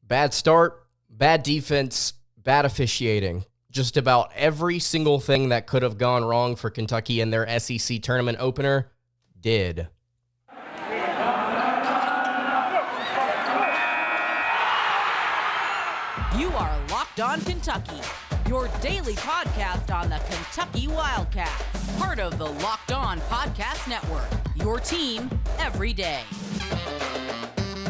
Bad start, bad defense, bad officiating. Just about every single thing that could have gone wrong for Kentucky in their SEC tournament opener did. You are Locked On Kentucky, your daily podcast on the Kentucky Wildcats. Part of the Locked On Podcast Network, your team every day.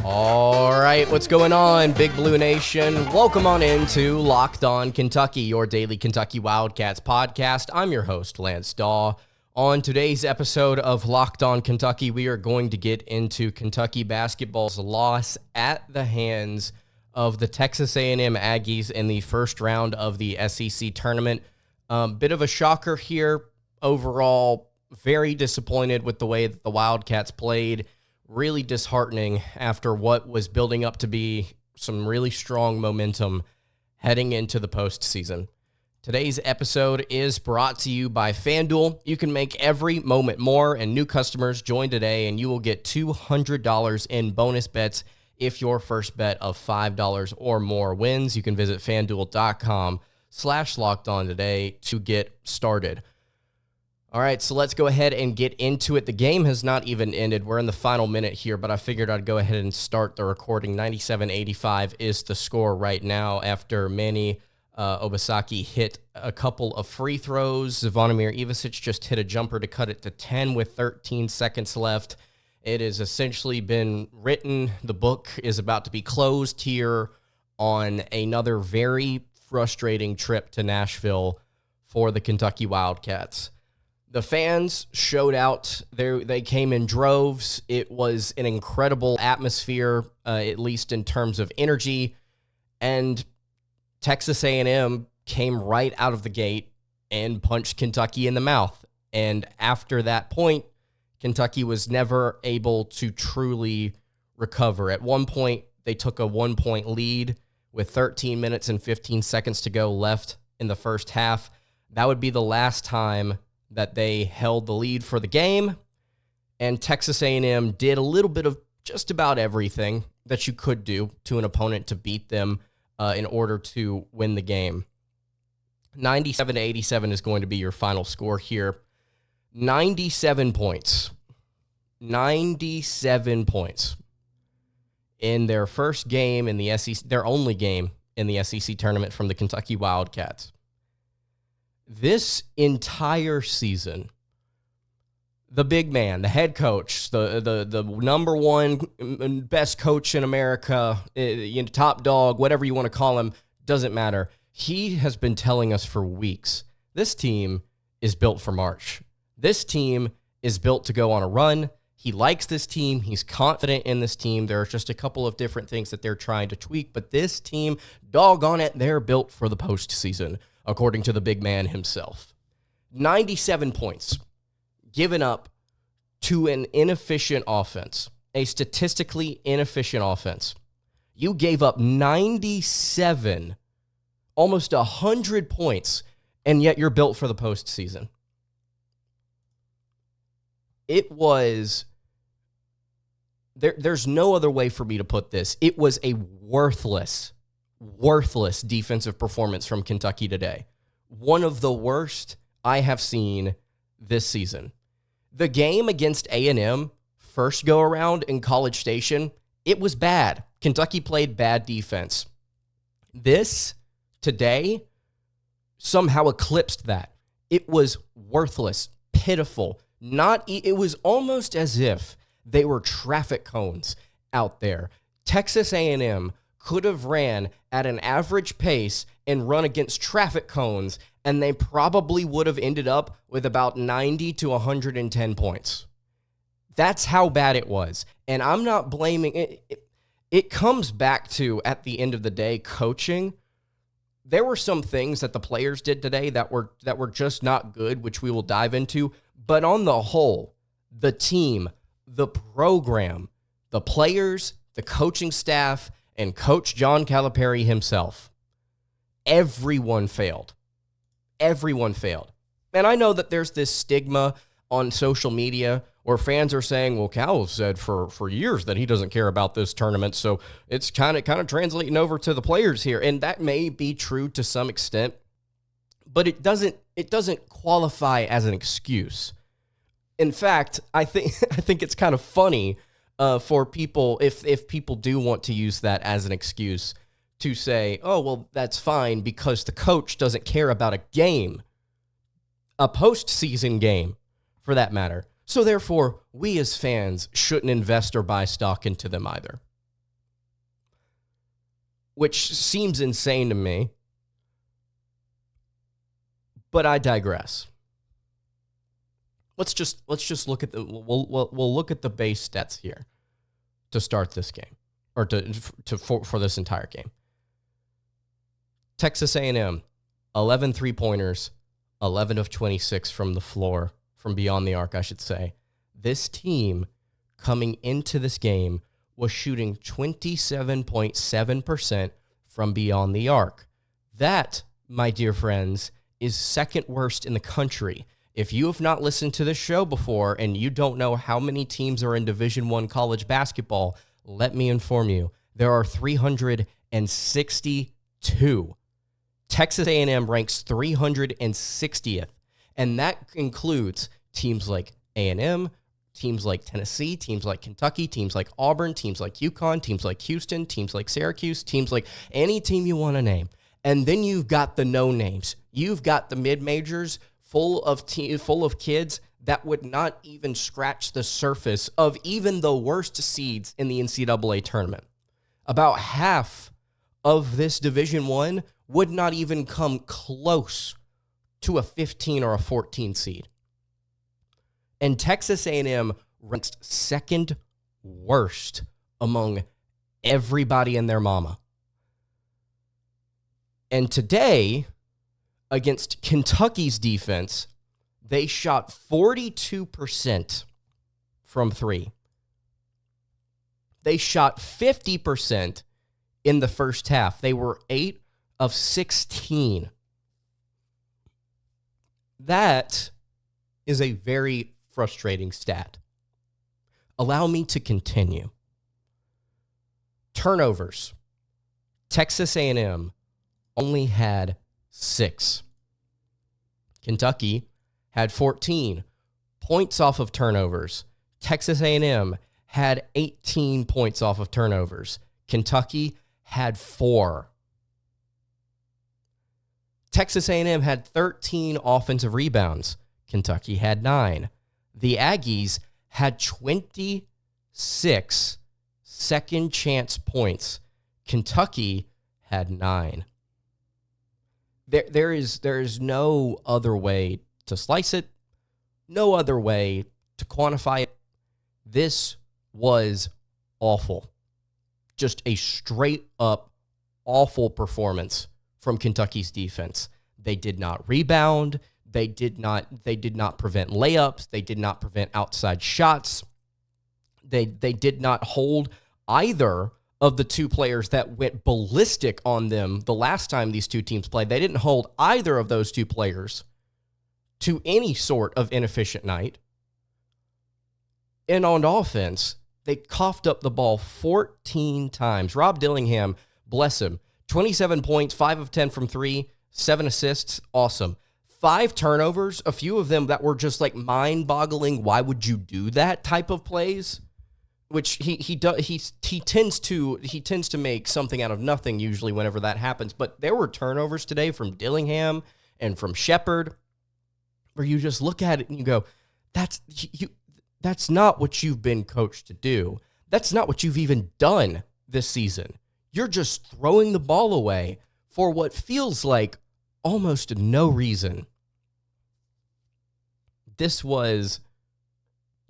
All right, what's going on, Big Blue Nation? Welcome on into Locked On Kentucky, your daily Kentucky Wildcats podcast. I'm your host, Lance Dawe. On today's episode of Locked On Kentucky, we are going to get into Kentucky basketball's loss at the hands of the Texas A&M Aggies in the first round of the SEC tournament. Bit of a shocker here. Overall, very disappointed with the way that the Wildcats played. Really disheartening after what was building up to be some really strong momentum heading into the postseason. Today's episode is brought to you by FanDuel. You can make every moment more, and new customers join today, and you will get $200 in bonus bets if your first bet of $5 or more wins. You can visit FanDuel.com/lockedon today to get started. All right, so let's go ahead and get into it. The game has not even ended. We're in the final minute here, but I figured I'd go ahead and start the recording. 97-85 is the score right now after Manny Obasaki hit a couple of free throws. Zvonimir Ivasic just hit a jumper to cut it to 10 with 13 seconds left. It has essentially been written. The book is about to be closed here on another very frustrating trip to Nashville for the Kentucky Wildcats. The fans showed out. They came in droves. It was an incredible atmosphere, at least in terms of energy. And Texas A&M came right out of the gate and punched Kentucky in the mouth. And after that point, Kentucky was never able to truly recover. At one point, they took a 1-point lead with 13 minutes and 15 seconds to go left in the first half. That would be the last time that they held the lead for the game, and Texas A&M did a little bit of just about everything that you could do to an opponent to beat them in order to win the game. 97-87 is going to be your final score here. 97 points. 97 points in their first game in the SEC, their only game in the SEC tournament from the Kentucky Wildcats. This entire season, the big man, the head coach, the number one best coach in America, top dog, whatever you want to call him, doesn't matter. He has been telling us for weeks, this team is built for March. This team is built to go on a run. He likes this team. He's confident in this team. There are just a couple of different things that they're trying to tweak, but this team, doggone it, they're built for the postseason, according to the big man himself. 97 points given up to an inefficient offense, a statistically inefficient offense. You gave up 97, almost 100 points, and yet you're built for the postseason. It was, there's no other way for me to put this. It was a worthless defensive performance from Kentucky today. One of the worst I have seen this season. The game against A&M, first go around in College Station, it was bad. Kentucky played bad defense. This, today, somehow eclipsed that. It was worthless, pitiful. It was almost as if they were traffic cones out there. Texas A&M could have ran at an average pace and run against traffic cones, and they probably would have ended up with about 90 to 110 points. That's how bad it was. And I'm not blaming it. It comes back to, at the end of the day, coaching. There were some things that the players did today that were just not good, which we will dive into. But on the whole, the team, the program, the players, the coaching staff, and Coach John Calipari himself, everyone failed. Everyone failed. And I know that there's this stigma on social media Or fans are saying, well, Cal said for years that he doesn't care about this tournament, so it's kind of translating over to the players here. And that may be true to some extent, but it doesn't qualify as an excuse. In fact, I think it's kind of funny for people, if people do want to use that as an excuse to say, oh, well, that's fine because the coach doesn't care about a game, a postseason game for that matter. So therefore, we as fans shouldn't invest or buy stock into them either. Which seems insane to me, but I digress. Let's just look at we'll look at the base stats here to start this game, or for this entire game. Texas A&M, 11 3-pointers, 11 of 26 from the floor, from beyond the arc, I should say. This team coming into this game was shooting 27.7% from beyond the arc. That, my dear friends, is second worst in the country. If you have not listened to this show before and you don't know how many teams are in Division I college basketball, let me inform you. There are 362. Texas A&M ranks 360th, and that includes teams like A&M, teams like Tennessee, teams like Kentucky, teams like Auburn, teams like UConn, teams like Houston, teams like Syracuse, teams like any team you want to name. And then you've got the no-names. You've got the mid-majors full of kids that would not even scratch the surface of even the worst seeds in the NCAA tournament. About half of this Division I would not even come close to a 15 or a 14 seed. And Texas A&M ranks second worst among everybody and their mama. And today, against Kentucky's defense, they shot 42% from three. They shot 50% in the first half. They were 8 of 16. That is a very frustrating stat. Allow me to continue. Turnovers. Texas A&M only had 6. Kentucky had 14 points off of turnovers. Texas A&M had 18 points off of turnovers. Kentucky had 4. Texas A&M had 13 offensive rebounds. Kentucky had 9. The Aggies had 26 second chance points. Kentucky had 9. There is no other way to slice it, no other way to quantify it. This was awful. Just a straight up awful performance from Kentucky's defense. They did not rebound. They did not prevent layups. They did not prevent outside shots. They did not hold either of the two players that went ballistic on them the last time these two teams played. They didn't hold either of those two players to any sort of inefficient night. And on offense, they coughed up the ball 14 times. Rob Dillingham, bless him, 27 points, 5 of 10 from 3, 7 assists, awesome. 5 turnovers, a few of them that were just like mind-boggling, why would you do that type of plays? Which he tends to make something out of nothing usually whenever that happens. But there were turnovers today from Dillingham and from Shepard where you just look at it and you go, that's not what you've been coached to do. That's not what you've even done this season. You're just throwing the ball away for what feels like almost no reason. This was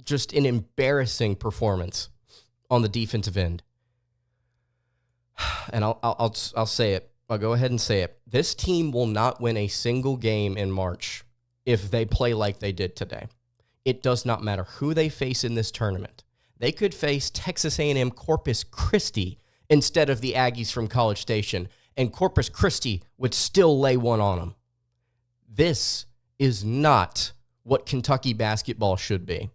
just an embarrassing performance on the defensive end. And I'll say it. I'll go ahead and say it. This team will not win a single game in March if they play like they did today. It does not matter who they face in this tournament. They could face Texas A&M Corpus Christi instead of the Aggies from College Station, and Corpus Christi would still lay one on them. This is not what Kentucky basketball should be.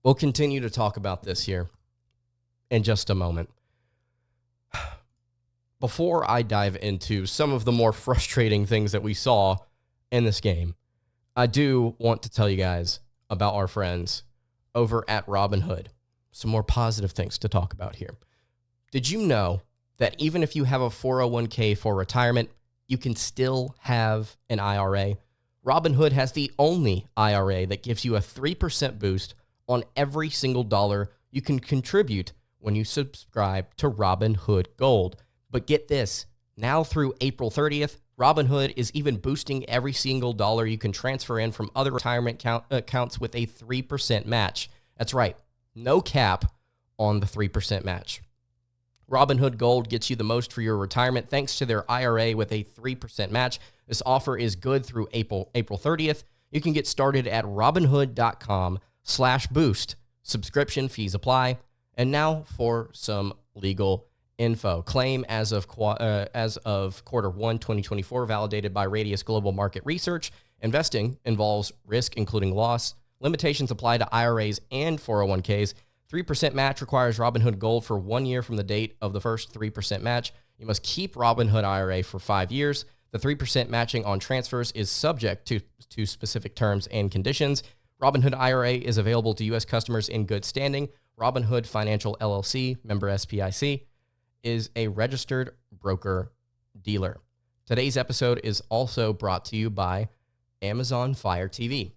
We'll continue to talk about this here in just a moment. Before I dive into some of the more frustrating things that we saw in this game, I do want to tell you guys about our friends over at Robinhood. Some more positive things to talk about here. Did you know that even if you have a 401k for retirement, you can still have an IRA? Robinhood has the only IRA that gives you a 3% boost on every single dollar you can contribute when you subscribe to Robinhood Gold. But get this, now through April 30th, Robinhood is even boosting every single dollar you can transfer in from other retirement accounts with a 3% match. That's right, no cap on the 3% match. Robinhood Gold gets you the most for your retirement thanks to their IRA with a 3% match. This offer is good through April 30th. You can get started at robinhood.com/boost. Subscription fees apply. And now for some legal info. Claim as of quarter 1, 2024, validated by Radius Global Market Research. Investing involves risk, including loss. Limitations apply to IRAs and 401ks. 3% match requires Robinhood Gold for 1 year from the date of the first 3% match. You must keep Robinhood IRA for 5 years. The 3% matching on transfers is subject to specific terms and conditions. Robinhood IRA is available to U.S. customers in good standing. Robinhood Financial LLC, member SPIC, is a registered broker-dealer. Today's episode is also brought to you by Amazon Fire TV.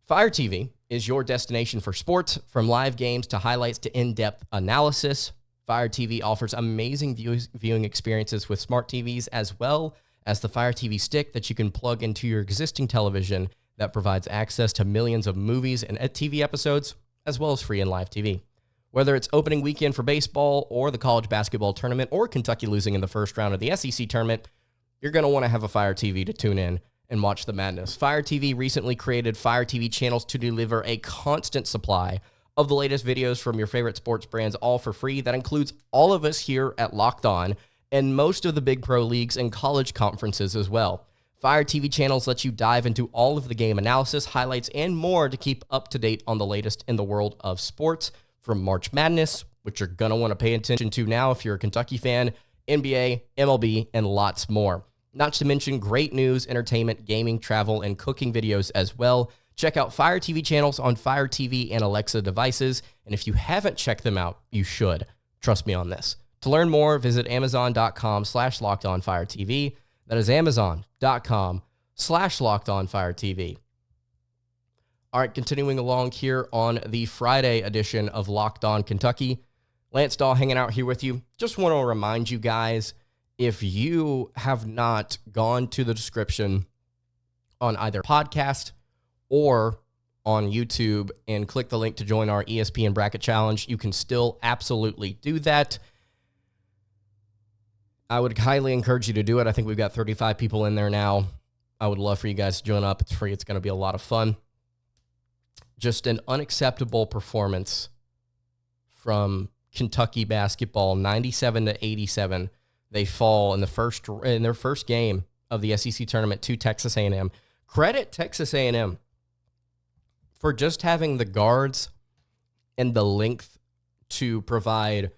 Fire TV is your destination for sports, from live games to highlights to in-depth analysis. Fire TV offers amazing viewing experiences with smart TVs, as well as the Fire TV stick that you can plug into your existing television that provides access to millions of movies and TV episodes, as well as free and live TV. Whether it's opening weekend for baseball or the college basketball tournament or Kentucky losing in the first round of the SEC tournament, you're going to want to have a Fire TV to tune in and watch the madness. Fire TV recently created Fire TV channels to deliver a constant supply of the latest videos from your favorite sports brands, all for free. That includes all of us here at Locked On and most of the big pro leagues and college conferences as well. Fire TV channels let you dive into all of the game analysis, highlights, and more to keep up to date on the latest in the world of sports. From March Madness, which you're going to want to pay attention to now if you're a Kentucky fan, NBA, MLB, and lots more. Not to mention great news, entertainment, gaming, travel, and cooking videos as well. Check out Fire TV channels on Fire TV and Alexa devices, and if you haven't checked them out, you should. Trust me on this. To learn more, visit amazon.com/LockedOnFireTV. That is amazon.com/LockedOnFireTV. All right, continuing along here on the Friday edition of Locked On Kentucky. Lance Dawe hanging out here with you. Just want to remind you guys, if you have not gone to the description on either podcast or on YouTube and click the link to join our ESPN Bracket Challenge, you can still absolutely do that. I would highly encourage you to do it. I think we've got 35 people in there now. I would love for you guys to join up. It's free. It's going to be a lot of fun. Just an unacceptable performance from Kentucky basketball, 97-87. They fall in their first game of the SEC tournament to Texas A&M. Credit Texas A&M for just having the guards and the length to provide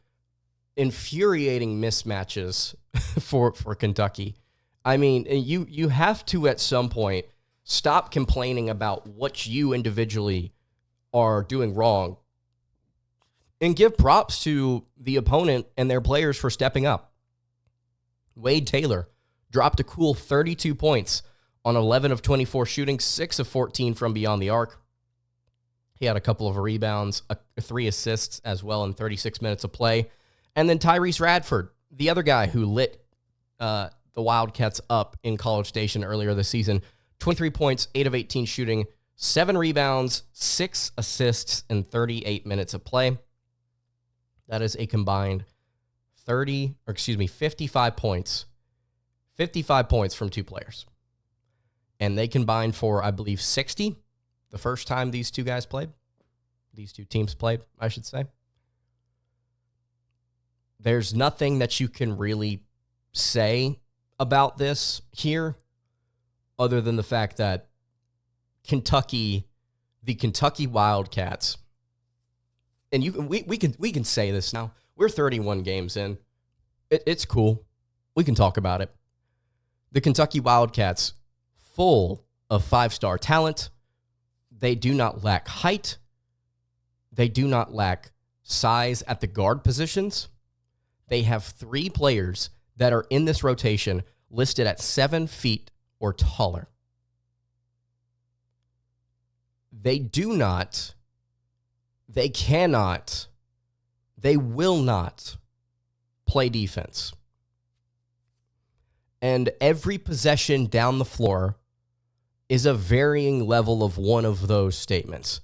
infuriating mismatches for Kentucky. I mean, you have to at some point stop complaining about what you individually are doing wrong and give props to the opponent and their players for stepping up. Wade Taylor dropped a cool 32 points on 11 of 24 shooting, 6 of 14 from beyond the arc. He had a couple of rebounds, 3 assists as well in 36 minutes of play. And then Tyrece Radford, the other guy who lit the Wildcats up in College Station earlier this season, 23 points, 8 of 18 shooting, 7 rebounds, 6 assists in 38 minutes of play. That is a combined 55 points. 55 points from 2 players. And they combined for, I believe, 60 the first time these two guys played. These two teams played, I should say. There's nothing that you can really say about this here other than the fact that the Kentucky Wildcats and we can say this now. We're 31 games in. It's cool. We can talk about it. The Kentucky Wildcats, full of 5-star talent. They do not lack height. They do not lack size at the guard positions. They have 3 players that are in this rotation listed at 7 feet or taller. They do not, they cannot, they will not play defense. And every possession down the floor is a varying level of one of those statements.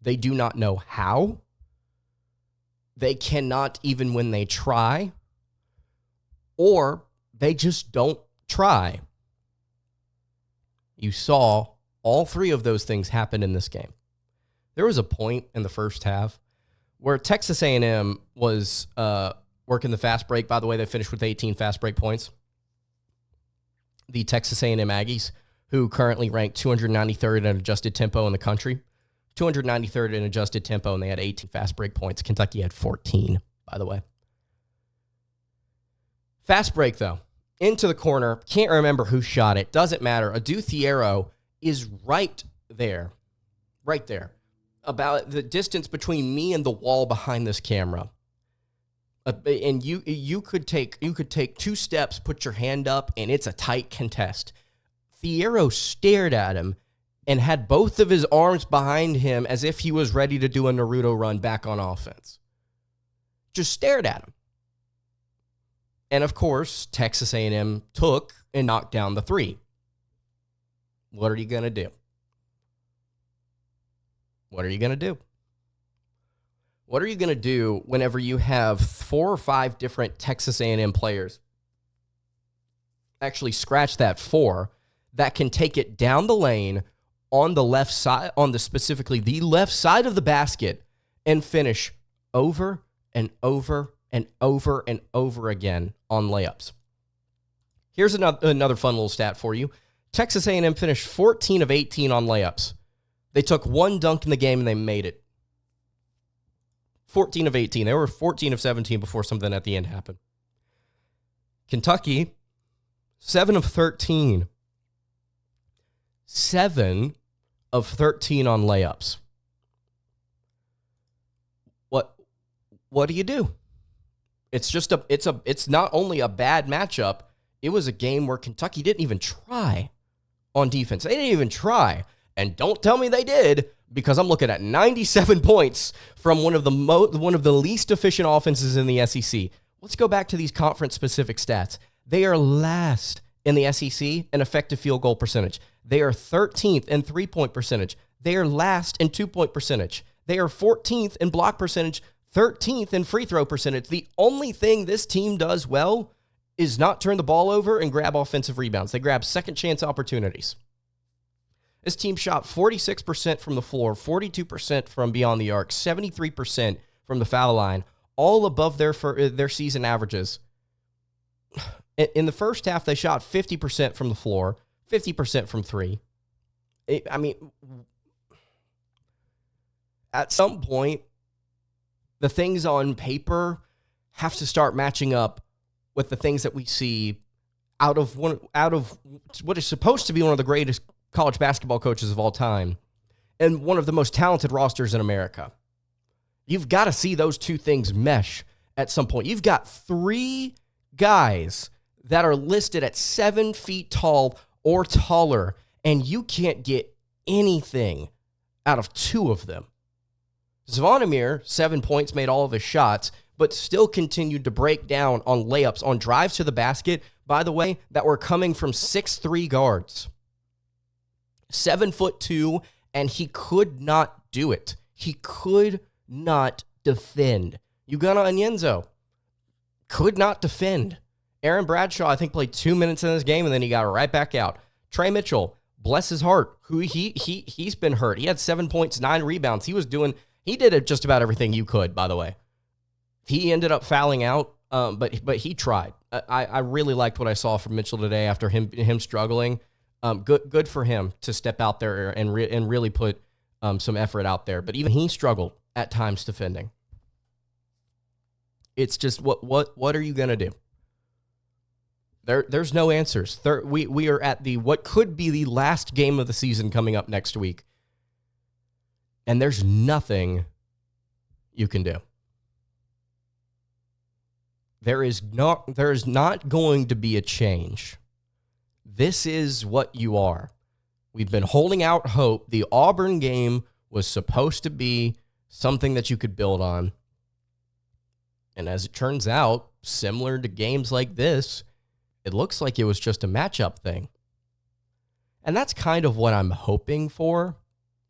They do not know how. They cannot even when they try. Or they just don't try. You saw all 3 of those things happen in this game. There was a point in the first half where Texas A&M was working the fast break. By the way, they finished with 18 fast break points. The Texas A&M Aggies, who currently rank 293rd in adjusted tempo in the country, 293rd in adjusted tempo, and they had 18 fast break points. Kentucky had 14, by the way. Fast break, though. Into the corner. Can't remember who shot it. Doesn't matter. Adu Thiero is right there. Right there. About the distance between me and the wall behind this camera. And you could take 2 steps, put your hand up, and it's a tight contest. Thiero stared at him and had both of his arms behind him as if he was ready to do a Naruto run back on offense. Just stared at him. And of course, Texas A&M took and knocked down the 3. What are you going to do? What are you going to do? What are you going to do whenever you have 4 or 5 different Texas A&M players? Actually, scratch that 4 that can take it down the lane on the left side, specifically the left side of the basket, and finish over and over and over and over again on layups. Here's another fun little stat for you. Texas A&M finished 14 of 18 on layups. They took 1 dunk in the game and they made it. 14 of 18. They were 14 of 17 before something at the end happened. Kentucky, 7 of 13. 7 of 13 on layups. What do you do? It's not only a bad matchup, it was a game where Kentucky didn't even try on defense. They didn't even try. And don't tell me they did, because I'm looking at 97 points from one of the least efficient offenses in the SEC. Let's go back to these conference-specific stats. They are last in the SEC in effective field goal percentage. They are 13th in three-point percentage. They are last in two-point percentage. They are 14th in block percentage, 13th in free throw percentage. The only thing this team does well is not turn the ball over and grab offensive rebounds. They grab second chance opportunities. This team shot 46% from the floor, 42% from beyond the arc, 73% from the foul line, all above their season averages. In the first half, they shot 50% from the floor, 50% from 3. At some point, the things on paper have to start matching up with the things that we see out of what is supposed to be one of the greatest college basketball coaches of all time and one of the most talented rosters in America. You've got to see those two things mesh at some point. You've got 3 guys that are listed at 7 feet tall or taller, and you can't get anything out of 2 of them. Zvonimir, 7 points, made all of his shots, but still continued to break down on layups, on drives to the basket, by the way, that were coming from 6'3" guards. 7'2", and he could not do it. He could not defend. Ugonna Onyenso could not defend. Aaron Bradshaw, I think, played 2 minutes in this game, and then he got right back out. Trey Mitchell, bless his heart, who he's been hurt. He had 7 points, 9 rebounds. He did just about everything you could, by the way. He ended up fouling out, but he tried. I really liked what I saw from Mitchell today after him struggling. Good for him to step out there and really put some effort out there. But even he struggled at times defending. It's just what are you going to do? There's no answers. We are at what could be the last game of the season coming up next week. And there's nothing you can do. There is not going to be a change. This is what you are. We've been holding out hope. The Auburn game was supposed to be something that you could build on. And as it turns out, similar to games like this, it looks like it was just a matchup thing. And that's kind of what I'm hoping for.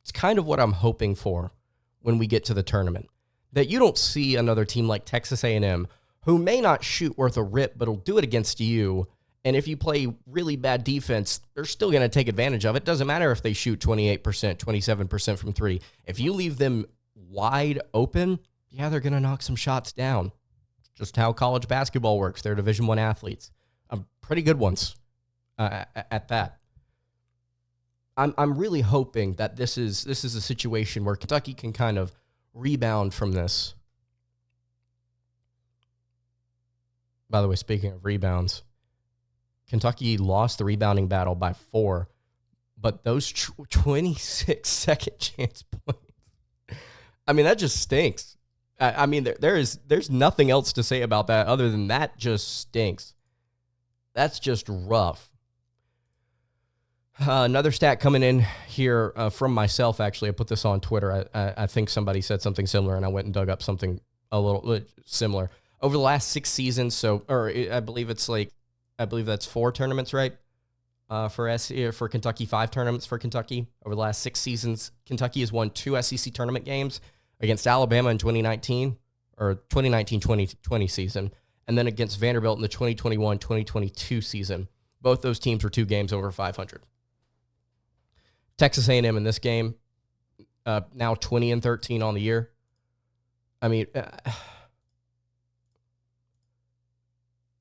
It's kind of what I'm hoping for when we get to the tournament. That you don't see another team like Texas A&M, who may not shoot worth a rip, but will do it against you. And if you play really bad defense, they're still going to take advantage of it. Doesn't matter if they shoot 28%, 27% from three. If you leave them wide open, yeah, they're going to knock some shots down. Just how college basketball works. They're Division I athletes. Pretty good ones at that. I'm really hoping that this is a situation where Kentucky can kind of rebound from this. By the way, speaking of rebounds, Kentucky lost the rebounding battle by 4, but those 26-second chance points, I mean, that just stinks. I mean, there's nothing else to say about that other than that just stinks. That's just rough. Another stat coming in here from myself, actually. I put this on Twitter. I think somebody said something similar, and I went and dug up something a little similar. Over the last 6 seasons, I believe that's 4 tournaments, right? For Kentucky, 5 tournaments for Kentucky. Over the last 6 seasons, Kentucky has won 2 SEC tournament games against Alabama in 2019-2020 season, and then against Vanderbilt in the 2021-2022 season. Both those teams were 2 games over 500. Texas A&M in this game, now 20-13 on the year. I mean,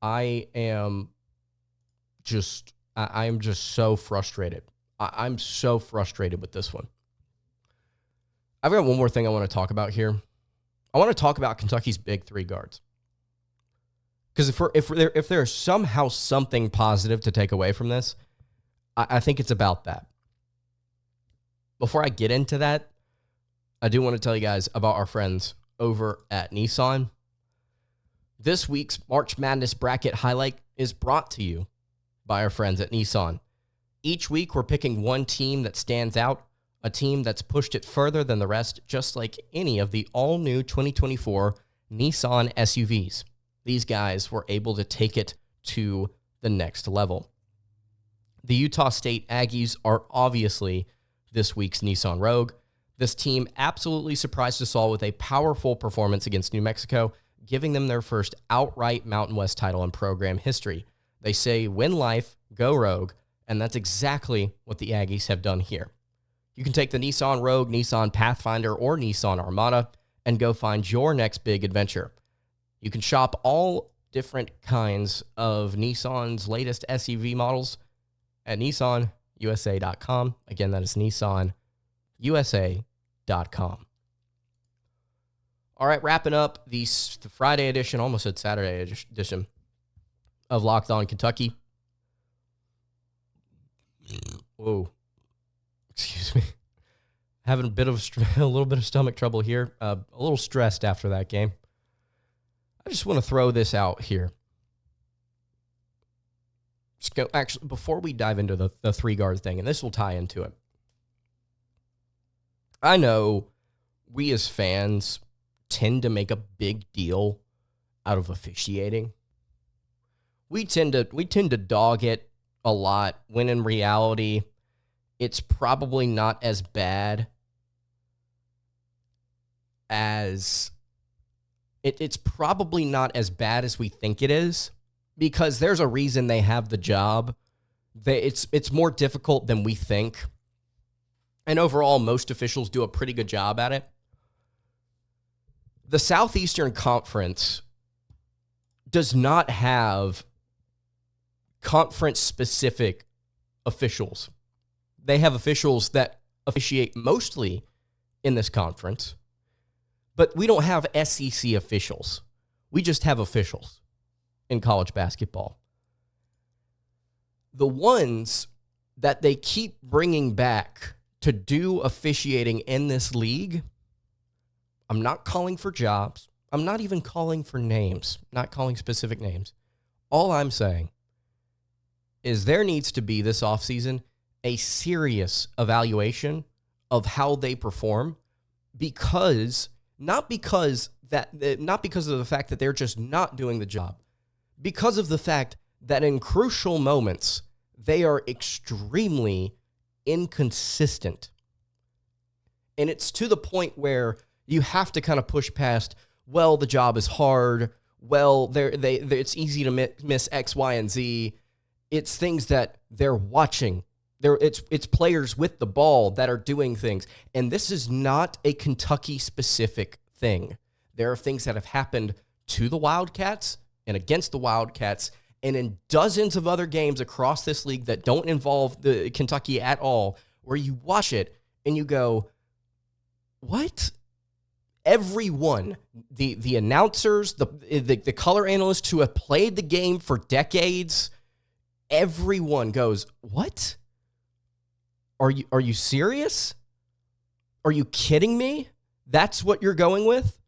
I am just so frustrated. I'm so frustrated with this one. I've got one more thing I want to talk about here. I want to talk about Kentucky's big 3 guards. Because if there's somehow something positive to take away from this, I think it's about that. Before I get into that, I do want to tell you guys about our friends over at Nissan. This week's March Madness bracket highlight is brought to you by our friends at Nissan. Each week, we're picking one team that stands out, a team that's pushed it further than the rest, just like any of the all-new 2024 Nissan SUVs. These guys were able to take it to the next level. The Utah State Aggies are obviously this week's Nissan Rogue. This team absolutely surprised us all with a powerful performance against New Mexico, giving them their first outright Mountain West title in program history. They say, win life, go Rogue, and that's exactly what the Aggies have done here. You can take the Nissan Rogue, Nissan Pathfinder, or Nissan Armada and go find your next big adventure. You can shop all different kinds of Nissan's latest SUV models at nissanusa.com. Again, that is nissanusa.com. All right, wrapping up the Friday edition, almost said Saturday edition of Locked On Kentucky. Whoa. Excuse me. Having a little bit of stomach trouble here. A little stressed after that game. I just want to throw this out here. Actually, before we dive into the 3-guard thing, and this will tie into it. I know we as fans tend to make a big deal out of officiating. We tend to dog it a lot, when in reality, it's probably not as bad as it's probably not as bad as we think it is, because there's a reason they have the job. It's more difficult than we think. And overall, most officials do a pretty good job at it. The Southeastern Conference does not have conference-specific officials. They have officials that officiate mostly in this conference, But we don't have SEC officials. We just have officials in college basketball. The ones that they keep bringing back to do officiating in this league, I'm not calling for jobs. I'm not even calling for names, not calling specific names. All I'm saying is there needs to be this offseason a serious evaluation of how they perform, not because of the fact that they're just not doing the job, because of the fact that in crucial moments they are extremely inconsistent. And it's to the point where you have to kind of push past, well, the job is hard. Well, it's easy to miss X, Y, and Z. It's things that they're watching. It's players with the ball that are doing things. And this is not a Kentucky-specific thing. There are things that have happened to the Wildcats and against the Wildcats and in dozens of other games across this league that don't involve the Kentucky at all, where you watch it and you go, what? Everyone, the announcers, the color analysts who have played the game for decades, everyone goes, what? Are you serious? Are you kidding me? That's what you're going with?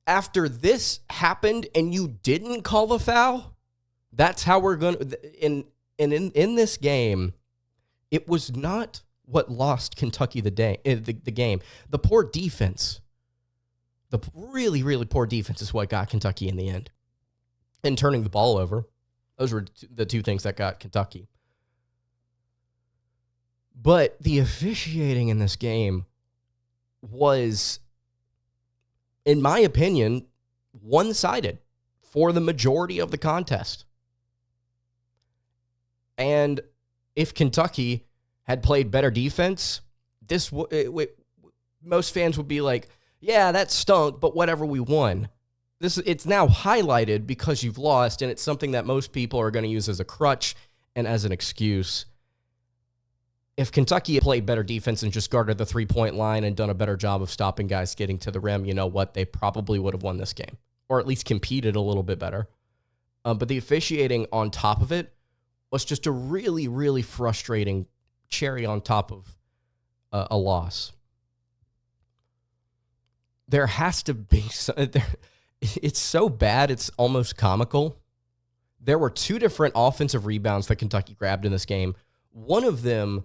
After this happened and you didn't call the foul? That's how we're going to... In this game, it was not what lost Kentucky the game. The poor defense, the really, really poor defense is what got Kentucky in the end. And turning the ball over, those were the two things that got Kentucky. But the officiating in this game was, in my opinion, one-sided for the majority of the contest. And if Kentucky had played better defense, most fans would be like, yeah, that stunk, but whatever, we won. It's now highlighted because you've lost, and it's something that most people are going to use as a crutch and as an excuse. If Kentucky had played better defense and just guarded the three-point line and done a better job of stopping guys getting to the rim, you know what? They probably would have won this game, or at least competed a little bit better. But the officiating on top of it was just a really, really frustrating cherry on top of a loss. There has to be... It's so bad, it's almost comical. There were two different offensive rebounds that Kentucky grabbed in this game. One of them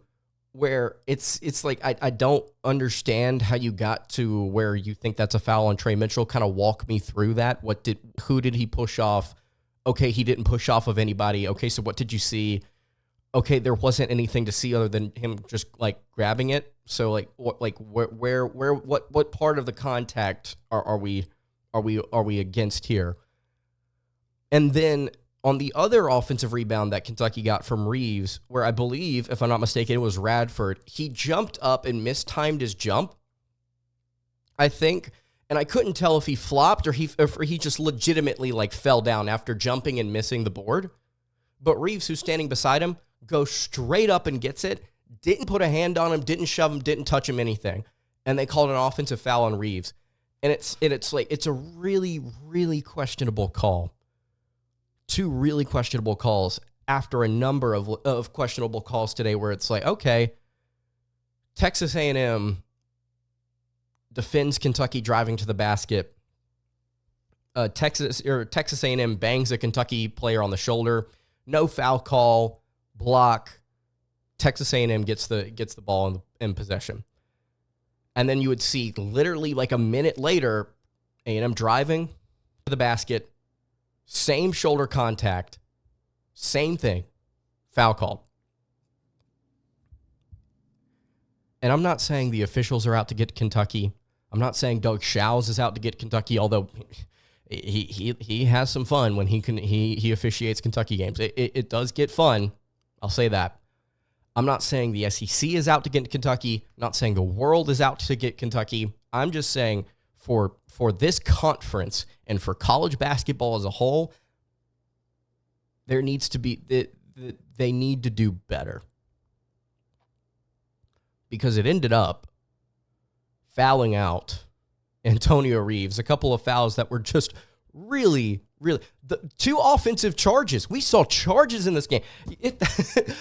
where it's like, I don't understand how you got to where you think that's a foul on Trey Mitchell. Kind of walk me through that. Who did he push off? Okay, he didn't push off of anybody. Okay, so what did you see? Okay, there wasn't anything to see other than him just like grabbing it. So what part of the contact are we against here? And then on the other offensive rebound that Kentucky got from Reeves, where I believe, if I'm not mistaken, it was Radford, he jumped up and mistimed his jump, I think, and I couldn't tell if he flopped or he just legitimately like fell down after jumping and missing the board. But Reeves, who's standing beside him, goes straight up and gets it, didn't put a hand on him, didn't shove him, didn't touch him, anything. And they called an offensive foul on Reeves. And it's a really, really questionable call. Two really questionable calls after a number of questionable calls today where it's like, okay, Texas A&M defends Kentucky driving to the basket. Texas A&M bangs a Kentucky player on the shoulder. No foul call, block. Texas A&M gets the ball in possession. And then you would see literally like a minute later, A&M driving to the basket, same shoulder contact, same thing, foul called. And I'm not saying the officials are out to get Kentucky. I'm not saying Doug Shows is out to get Kentucky, although he has some fun when he officiates Kentucky games. It does get fun. I'll say that. I'm not saying the SEC is out to get Kentucky. I'm not saying the world is out to get Kentucky. I'm just saying for this conference and for college basketball as a whole, there needs to be they need to do better. Because it ended up fouling out Antonio Reeves. A couple of fouls that were just really, the 2 offensive charges. We saw charges in this game.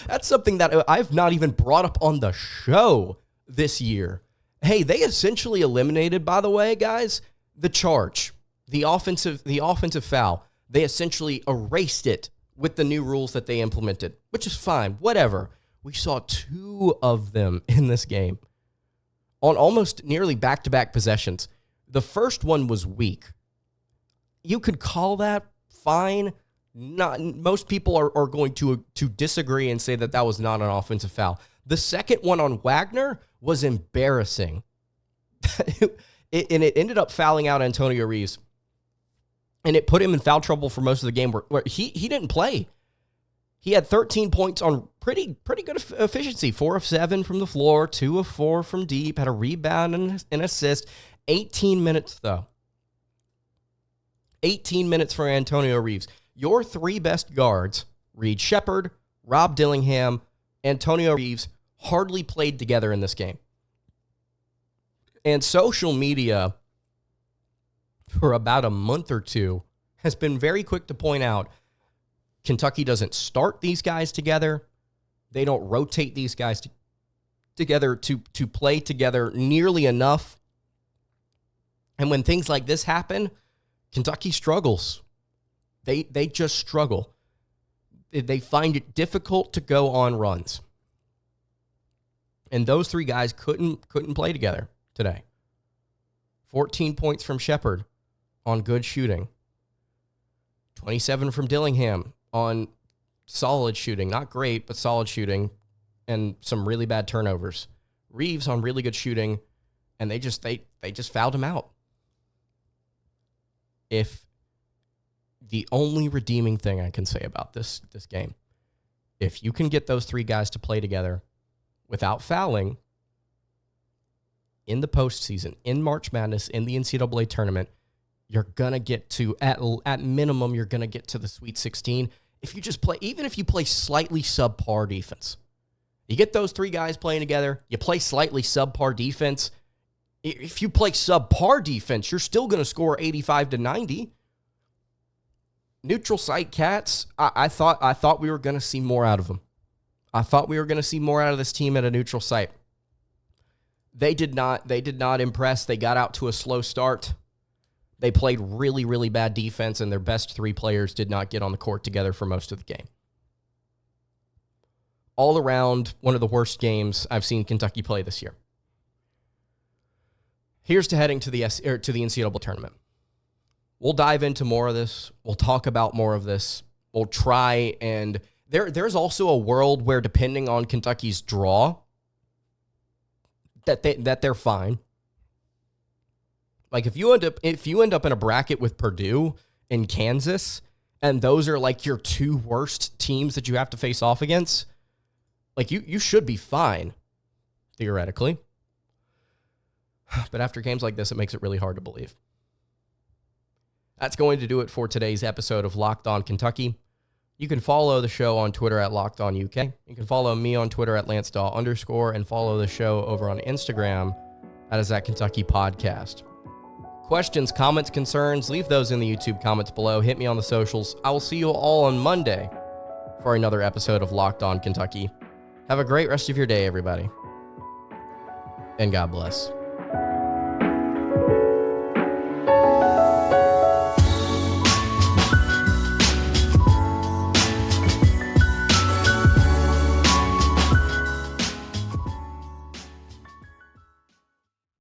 That's something that I've not even brought up on the show this year. Hey, they essentially eliminated, by the way, guys, the charge, the offensive foul. They essentially erased it with the new rules that they implemented, which is fine, whatever. We saw 2 of them in this game on almost nearly back-to-back possessions. The first one was weak. You could call that fine. Most people are going to disagree and say that was not an offensive foul. The second one on Wagner was embarrassing. And it ended up fouling out Antonio Reeves. And it put him in foul trouble for most of the game where he didn't play. He had 13 points on pretty good efficiency. 4 of 7 from the floor, 2 of 4 from deep, had a rebound and an assist. 18 minutes, though. 18 minutes for Antonio Reeves. Your 3 best guards, Reed Sheppard, Rob Dillingham, Antonio Reeves, hardly played together in this game. And social media, for about a month or two, has been very quick to point out Kentucky doesn't start these guys together. They don't rotate these guys together to play together nearly enough. And when things like this happen, Kentucky struggles. They just struggle. They find it difficult to go on runs. And those 3 guys couldn't play together today. 14 points from Sheppard on good shooting. 27 from Dillingham on solid shooting. Not great, but solid shooting. And some really bad turnovers. Reeves on really good shooting. And they just fouled him out. If the only redeeming thing I can say about this game, if you can get those 3 guys to play together without fouling in the postseason, in March Madness, in the NCAA tournament, you're going to get to, at minimum, you're going to get to the Sweet 16. If you just play, even if you play slightly subpar defense, you get those 3 guys playing together, you play slightly subpar defense. If you play subpar defense, you're still going to score 85 to 90. Neutral site Cats, I thought we were going to see more out of them. I thought we were going to see more out of this team at a neutral site. They did not impress. They got out to a slow start. They played really, really bad defense, and their best 3 players did not get on the court together for most of the game. All around, one of the worst games I've seen Kentucky play this year. Here's to heading to the NCAA tournament. We'll dive into more of this. We'll talk about more of this. We'll try, and there's also a world where, depending on Kentucky's draw, that they're fine. Like if you end up in a bracket with Purdue and Kansas, and those are like your 2 worst teams that you have to face off against, like you should be fine, theoretically. But after games like this, it makes it really hard to believe. That's going to do it for today's episode of Locked On Kentucky. You can follow the show on Twitter at Locked On UK. You can follow me on Twitter at @LanceDawe_ and follow the show over on Instagram at Kentucky Podcast. Questions, comments, concerns, leave those in the YouTube comments below. Hit me on the socials. I will see you all on Monday for another episode of Locked On Kentucky. Have a great rest of your day, everybody. And God bless.